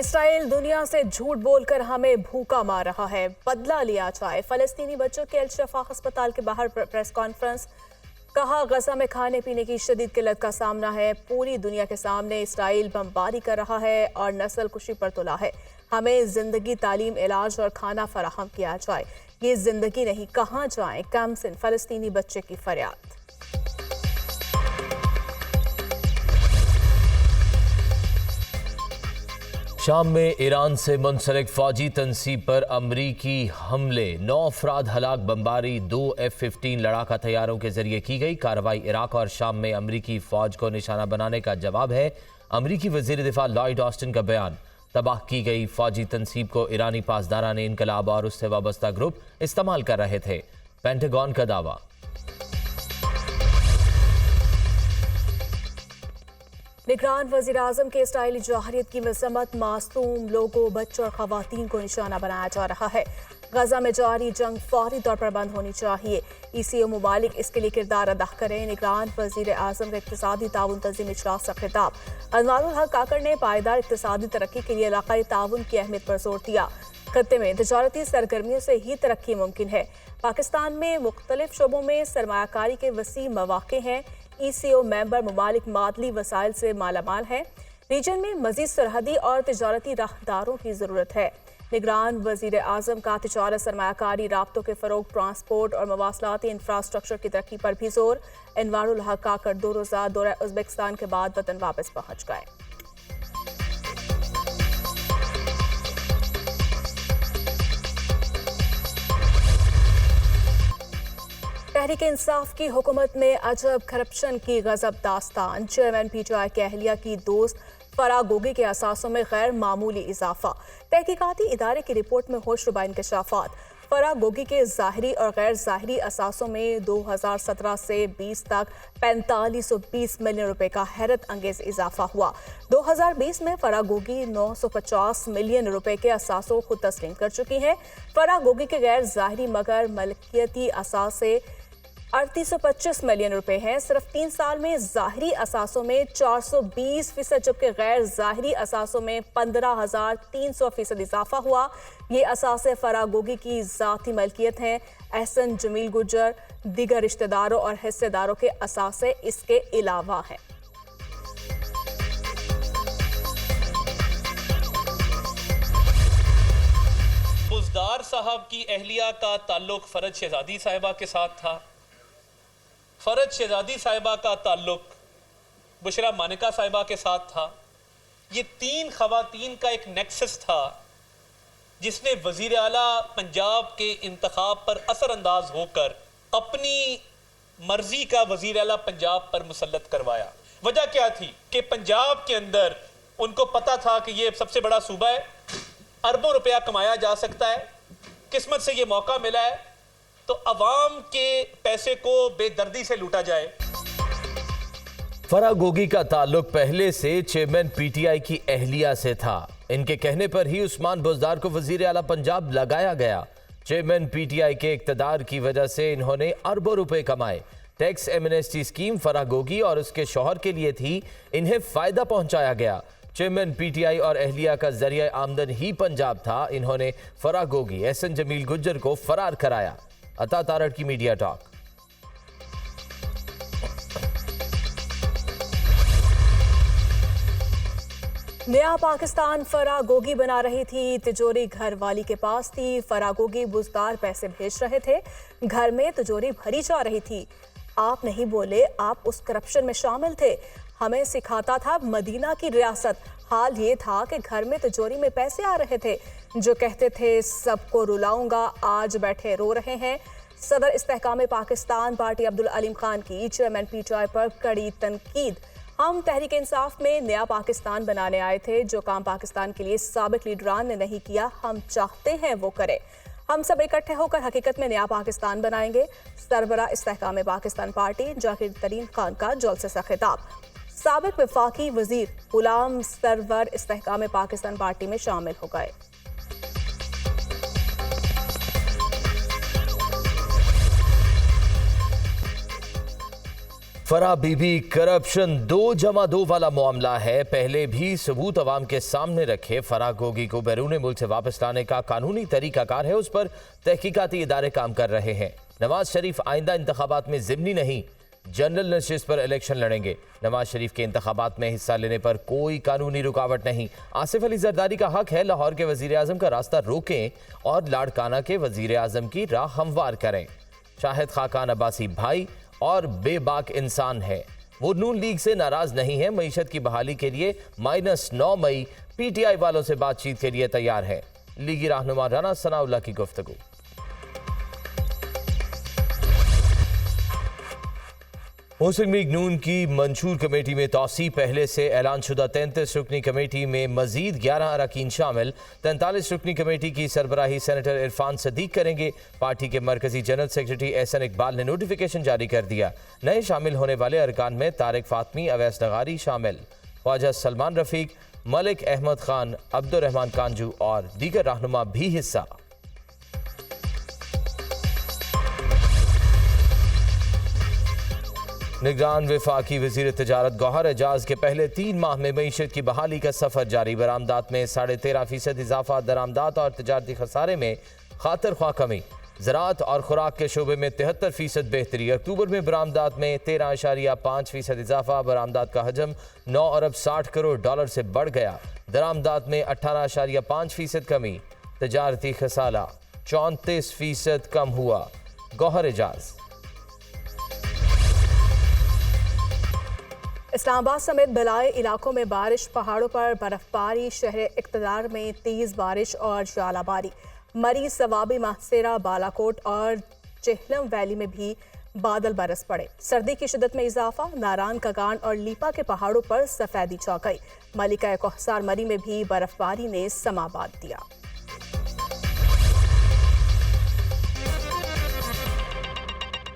Israel दुनिया से झूठ बोलकर हमें भूखा मार रहा है, बदला लिया जाए। फलस्तीनी बच्चों के अल-शफा अस्पताल के बाहर प्रेस कॉन्फ्रेंस। कहा, गजा में खाने पीने की शदीद किल्लत का सामना है। पूरी दुनिया के सामने इसराइल बमबारी कर रहा है और नस्ल कुशी पर तुला है। हमें जिंदगी, तालीम, इलाज और खाना फराहम किया जाए। ये जिंदगी नहीं, कहाँ जाएं? कामसिन फलस्तीनी बच्चे की फरियाद। शाम में ईरान से मुंसलिक फौजी तंसीब पर अमरीकी हमले, 9 अफराद हलाक। बमबारी 2 F-15 लड़ाका तैयारों के जरिए की गई। कार्रवाई इराक और शाम में अमरीकी फौज को निशाना बनाने का जवाब है। अमरीकी वजीर दिफा लॉयड ऑस्टिन का बयान। तबाह की गई फौजी तंसीब को ईरानी पासदारान इनकलाब और उससे वाबस्ता ग्रुप इस्तेमाल कर रहे थे, पेंटागन का दावा। निगरान वजीर आजम के इसराइली जौहरियत की मजम्मत। मासूम लोगों, बच्चों और खवातीन को निशाना बनाया जा रहा है। गजा में जारी जंग फौरी तौर पर बंद होनी चाहिए। ECO मुमालिक इसके लिए किरदार अदा करें। निगरान वजीर आजम का इक्तिसादी ताउन तंजीम इजलास का खिताब। अनवारुल हक काकड़ ने पायदार इक्तिसादी तरक्की के लिए इलाकाई ताउन की अहमियत पर जोर दिया। खत्ते में तजारती सरगर्मियों से ही तरक्की मुमकिन है। पाकिस्तान में मुख्तलिफ शोबों में सरमायाकारी के वसी मौके हैं। ECO मेंबर ममालिक मादली वसाइल से मालामाल हैं। रीजन में मजीद सरहदी और तजारती राहदारों की ज़रूरत है। निगरान वजीर आजम का तजारत, सरमायाकारी, राब्तों के फ़रोग, ट्रांसपोर्ट और मवासलाती इंफ्रास्ट्रक्चर की तरक्की पर भी जोर। अनवारुल हक काकड़ 2 रोज़ा दौरा उज़्बेकिस्तान के बाद वतन वापस पहुँच गए। तहरीक इंसाफ की हुकूमत में अजब करप्शन की गजब दास्तान। चेयरमैन PTI के अहलिया की दोस्त फराह गोगी के असासों में गैर मामूली इजाफा। तहकीकाती इदारे की रिपोर्ट में होशरुबा इंकशाफात। फराह गोगी के ज़ाहिरी और गैर ज़ाहिरी असासों में 2017 से 20 तक 4520 मिलियन रुपए का हैरत अंगेज इजाफा हुआ। 2020 में फराह गोगी 950 मिलियन रुपए के असासों खुद तस्लीम कर चुकी हैं। फराह गोगी के गैर ज़ाहिरी मगर मलकियती असासे 3825 मिलियन रुपए हैं। सिर्फ 3 साल में ज़ाहिरी असासों में 420%, जबकि गैर ज़ाहिरी असासों में 15,300% इजाफा हुआ। ये असासे फराह गोगी की ज़ाती मलकियत हैं। एहसन जमील गुज्जर, दीगर रिश्तेदारों और हिस्सेदारों के असासे इसके अलावा हैं। फौजदार साहब की अहलिया का ताल्लुक फरज शहजादी साहिबा के साथ था। फरज शहजादी साहिबा का ताल्लुक बुशरा मानिका साहिबा के साथ था। ये 3 खवातीन का एक नेक्सस था जिसने वजीर आला पंजाब के इंतखाब पर असरअंदाज होकर अपनी मर्जी का वजीर आला पंजाब पर मुसल्लत करवाया। वजह क्या थी कि पंजाब के अंदर उनको पता था कि ये सबसे बड़ा सूबा है, अरबों रुपया कमाया जा सकता है, किस्मत से ये मौका मिला है तो अवाम के पैसे को बेदर्दी से लूटा जाए। फराह गोगी का ताल्लुक पहले से चेयरमैन PTI की अहलिया से था। इनके कहने पर ही उस्मान बुज़दार को वजीर आला पंजाब लगाया गया। चेयरमैन PTI के इक्तदार की वजह से इन्होंने अरबों रुपए कमाए। Tax amnesty scheme Farah Gogi और उसके शौहर के लिए थी, इन्हें फायदा पहुंचाया गया। चेयरमैन PTI और अहलिया का जरिया आमदन ही पंजाब था। इन्होंने फराह गोगी, एहसन जमील गुज्जर को फरार कराया। अता तारड़ की मीडिया टॉक। नया पाकिस्तान फराह गोगी बना रही थी। तिजोरी घर वाली के पास थी। फराह गोगी बुज़दार पैसे भेज रहे थे, घर में तिजोरी भरी जा रही थी। आप नहीं बोले, आप उस करप्शन में शामिल थे। हमें सिखाता था मदीना की रियासत। हाल ये था कि घर में तिजोरी में पैसे आ रहे थे। जो कहते थे सबको रुलाऊंगा, आज बैठे रो रहे हैं। सदर इस्तेहकाम पाकिस्तान पार्टी अब्दुल अलीम खान की चेयरमैन PTI पर कड़ी तनकीद। हम तहरीक इंसाफ में नया पाकिस्तान बनाने आए थे। जो काम पाकिस्तान के लिए साबिक लीडरान ने नहीं किया, हम चाहते हैं वो करे। हम सब इकट्ठे होकर हकीकत में नया पाकिस्तान बनाएंगे। सरबरा इस्तेहकाम पाकिस्तान पार्टी जाकिर तरीन खान का जलसे से खिताब। साबिक वफाकी वजीर गुलाम सरवर इस्तेहकाम पाकिस्तान पार्टी में शामिल हो गए। फराह बीबी करप्शन 2+2 वाला मामला है। पहले भी सबूत अवाम के सामने रखे। फराह गोगी को बैरून मुल्क से वापस लाने का कानूनी तरीकाकार है, उस पर तहकीकाती इदारे काम कर रहे हैं। नवाज शरीफ आइंदा इंतखाबात में ज़िमनी नहीं, जनरल नशिस्त पर इलेक्शन लड़ेंगे। नवाज शरीफ के इंतखाबात में हिस्सा लेने पर कोई कानूनी रुकावट नहीं। आसिफ अली जरदारी का हक है लाहौर के वजीर आजम का रास्ता रोकें और लाड़काना के वजीर आजम की राह हमवार करें। शाहिद खाकान अब्बासी भाई और बेबाक इंसान है। वो नून लीग से नाराज नहीं है। मईशत की बहाली के लिए -9 मई पीटीआई वालों से बातचीत के लिए तैयार है। लीगी रहनुमा राना सनाउल्लाह की गुफ्तगू। मुस्लिम लीग नून की मंशूर कमेटी में तौसी। पहले से ऐलान शुदा 33 रुकनी कमेटी में मजीद 11 अरकान शामिल। 43 रुकनी कमेटी की सरबराही सेनेटर इरफान सदीक करेंगे। पार्टी के मरकजी जनरल सेक्रेटरी एहसन इकबाल ने नोटिफिकेशन जारी कर दिया। नए शामिल होने वाले अरकान में तारिक फातमी, अवैस नगारी शामिल। ख्वाजा सलमान रफीक, मलिक अहमद खान, अब्दुर्रहमान कांजू और दीगर रहनुमा भी हिस्सा। निगरान वफाकी वजीर तजारत गौहर एजाज के पहले 3 माह में मईशत की बहाली का सफर जारी। बरामदात में 13.5% इजाफा। दरामदात और तजारती खसारे में खातर ख्वाह कमी। ज़राअत और खुराक के शोबे में 73% बेहतरी। अक्टूबर में बरामदात में 13.5% इजाफा। बरामदात का हजम 9 अरब 60 करोड़ डॉलर से बढ़ गया। दरामदात में 18.5% कमी। तजारती खसारा 34% कम हुआ। गौहर एजाज। इस्लामाबाद समेत बलाए इलाकों में बारिश, पहाड़ों पर बर्फबारी। शहर इक़्तिदार में तेज़ बारिश और जालाबारी। मरी, सवाबी, माहसेरा, बालाकोट और चेहलम वैली में भी बादल बरस पड़े। सर्दी की शिद्दत में इजाफा। नारान, कगान और लीपा के पहाड़ों पर सफ़ेदी छा गई। मलिका कहसार मरी में भी बर्फबारी ने समा बांध दिया।